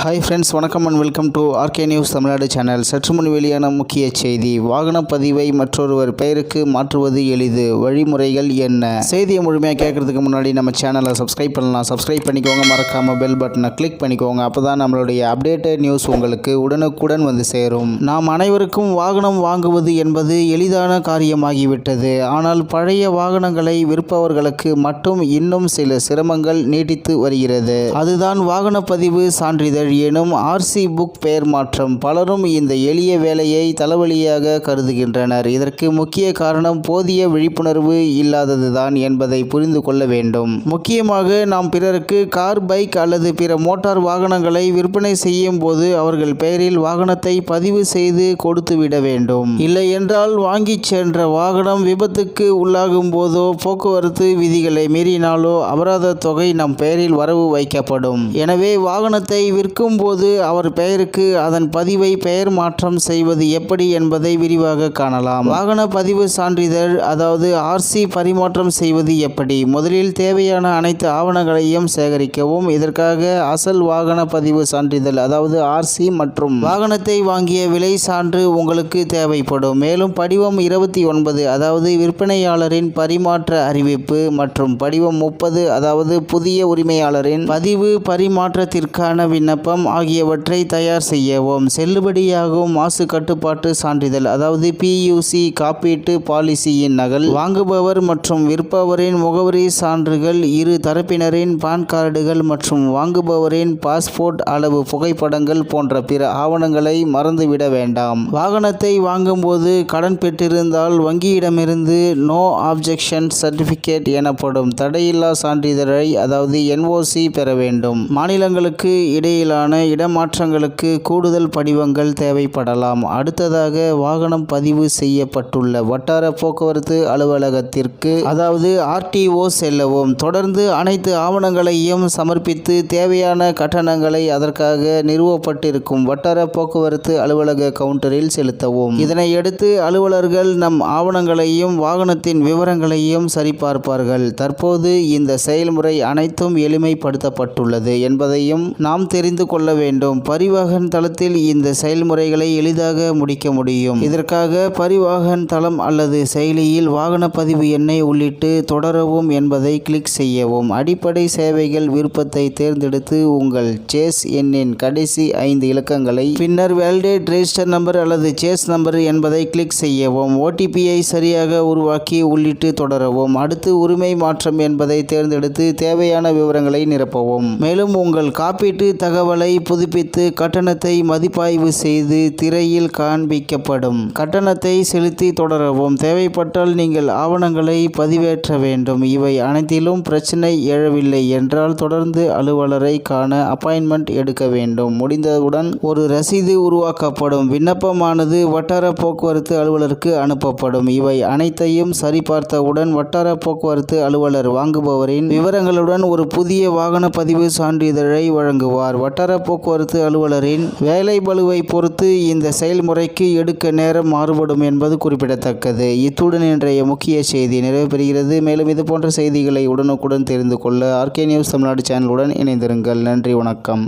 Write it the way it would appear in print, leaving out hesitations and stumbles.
Hi friends, வணக்கம் and welcome to RK news Tamil Nadu channel. சற்று முன் வெளியான முக்கிய செய்தி. வாகன பதிவை மற்றொருவர் பெயருக்கு மாற்றுவது எளிது, வழிமுறைகள் என்ன? செய்தியை முழுமையாக கேட்கறதுக்கு முன்னாடி நம்ம சேனலை சப்ஸ்கிரைப் பண்ணலாம். சப்ஸ்கிரைப் பண்ணிக்கோங்க, மறக்காம பெல் பட்டனை கிளிக் பண்ணிக்கோங்க. அப்போ தான் நம்மளுடைய அப்டேட்டட் நியூஸ் உங்களுக்கு உடனுக்குடன் வந்து சேரும். நாம் அனைவருக்கும் வாகனம் வாங்குவது என்பது எளிதான காரியமாகிவிட்டது. ஆனால் பழைய வாகனங்களை விற்பவர்களுக்கு மட்டும் இன்னும் சில சிரமங்கள் நீடித்து வருகிறது. அதுதான் வாகன பதிவு சான்றிதழ் எனும் ஆர்சி புக் பெயர் மாற்றம். பலரும் இந்த எளிய வேலையை தலைவலியாக கருதுகின்றனர். இதற்கு முக்கிய காரணம் போதிய விழிப்புணர்வு இல்லாததுதான் என்பதை புரிந்து கொள்ள வேண்டும். முக்கியமாக நாம் பிறருக்கு கார், பைக் அல்லது பிற மோட்டார் வாகனங்களை விற்பனை செய்யும் போது அவர்கள் பெயரில் வாகனத்தை பதிவு செய்து கொடுத்துவிட வேண்டும். இல்லை என்றால் வாங்கி சென்ற வாகனம் விபத்துக்கு உள்ளாகும் போதோ போக்குவரத்து விதிகளை மீறினாலோ அபராத தொகை நம் பெயரில் வரவு வைக்கப்படும். எனவே வாகனத்தை விற்கும் போது அவர் பெயருக்கு அதன் பதிவை பெயர் மாற்றம் செய்வது எப்படி என்பதை விரிவாக காணலாம். வாகன பதிவு சான்றிதழ் அதாவது ஆர்சி பரிமாற்றம் செய்வது எப்படி? முதலில் தேவையான அனைத்து ஆவணங்களையும் சேகரிக்கவும். இதற்காக அசல் வாகன பதிவு சான்றிதழ் அதாவது ஆர்சி மற்றும் வாகனத்தை வாங்கிய விலை சான்று உங்களுக்கு தேவைப்படும். மேலும் படிவம் 29 அதாவது விற்பனையாளரின் பரிமாற்ற அறிவிப்பு மற்றும் படிவம் 30 அதாவது புதிய உரிமையாளரின் பதிவு பரிமாற்றத்திற்கான விண்ணப்பம் ஆகியவற்றை தயார் செய்யவும். செல்லுபடியாகும் மாசு கட்டுப்பாட்டு சான்றிதழ் அதாவது பியூசி காப்பீட்டு பாலிசியின் நகல், வாங்குபவர் மற்றும் விற்பவரின் முகவரி சான்றுகள், இரு தரப்பினரின் பான் கார்டுகள் மற்றும் வாங்குபவரின் பாஸ்போர்ட் அளவு புகைப்படங்கள் போன்ற பிற ஆவணங்களை மறந்துவிட வேண்டாம். வாகனத்தை வாங்கும்போது கடன் பெற்றிருந்தால் வங்கியிடமிருந்து நோ ஆப்ஜெக்ஷன் சர்டிபிகேட் எனப்படும் தடையில்லா சான்றிதழை அதாவது என்ஓசி பெற வேண்டும். மாநிலங்களுக்கு இடையிலான இடமாற்றங்களுக்கு கூடுதல் படிவங்கள் தேவைப்படலாம். அடுத்ததாக வாகனம் பதிவு செய்யப்பட்டுள்ள வட்டார போக்குவரத்து அலுவலகத்திற்கு அதாவது ஆர்டிஓ செல்லவும். தொடர்ந்து அனைத்து ஆவணங்களையும் சமர்ப்பித்து தேவையான கட்டணங்களை அதற்காக நிறுவப்பட்டிருக்கும் வட்டார போக்குவரத்து அலுவலக கவுண்டரில் செலுத்தவும். இதனையடுத்து அலுவலர்கள் நம் ஆவணங்களையும் வாகனத்தின் விவரங்களையும் சரிபார்ப்பார்கள். தற்போது இந்த செயல்முறை அனைத்தும் எளிமைப்படுத்தப்பட்டுள்ளது என்பதையும் நாம் தெரிந்து கொள்ள வேண்டும். பரிவாகன் தளத்தில் இந்த செயல்முறைகளை எளிதாக முடிக்க முடியும். இதற்காக பரிவாகன் தளம் அல்லது செயலியில் வாகன பதிவு எண்ணை உள்ளிட்டு தொடரவும் என்பதை கிளிக் செய்யவும். அடிப்படை சேவைகள் விருப்பத்தை தேர்ந்தெடுத்து உங்கள் சேஸ் எண்ணின் கடைசி 5 இலக்கங்களை, பின்னர் வேலிடேட் ரெஜிஸ்டர் நம்பர் அல்லது சேஸ் நம்பர் என்பதை கிளிக் செய்யவும். ஓடிபியை சரியாக உருவாக்கி உள்ளிட்டு தொடரவும். அடுத்து உரிமை மாற்றம் என்பதை தேர்ந்தெடுத்து தேவையான விவரங்களை நிரப்பவும். மேலும் உங்கள் காப்பீட்டு தகவலை புதுப்பித்து கட்டணத்தை மதிப்பாய்வு செய்து திரையில் காண்பிக்கப்படும். கட்டணத்தை செலுத்தி தொடரவும். தேவைப்பட்டால் நீங்கள் ஆவணங்களை பதிவேற்ற வேண்டும். இவை அனைத்திலும் பிரச்சனை எழவில்லை என்றால் தொடர்ந்து அலுவலரை காண அப்பாயின்மெண்ட் எடுக்க வேண்டும். முடிந்தவுடன் ஒரு ரசீது உருவாக்கப்படும். விண்ணப்பமானது வட்டார போக்குவரத்து அலுவலருக்கு அனுப்பப்படும். இவை அனைத்தையும் சரிபார்த்தவுடன் வட்டார போக்குவரத்து அலுவலர் வாங்குபவரின் விவரங்களுடன் ஒரு புதிய வாகன பதிவு சான்றிதழை வழங்குவார். வட்டார போக்குவரத்து அலுவலரின் வேலை பளுவை பொறுத்து இந்த செயல்முறைக்கு எடுக்க நேரம் மாறுபடும் என்பது குறிப்பிடத்தக்கது. இத்துடன் இன்றைய முக்கிய செய்தி நிறைவு பெறுகிறது. மேலும் இது போன்ற செய்திகளை உடனுக்குடன் தெரிந்து கொள்ள ஆர்கே நியூஸ் தமிழ்நாடு சேனலுடன் இணைந்திருங்கள். நன்றி, வணக்கம்.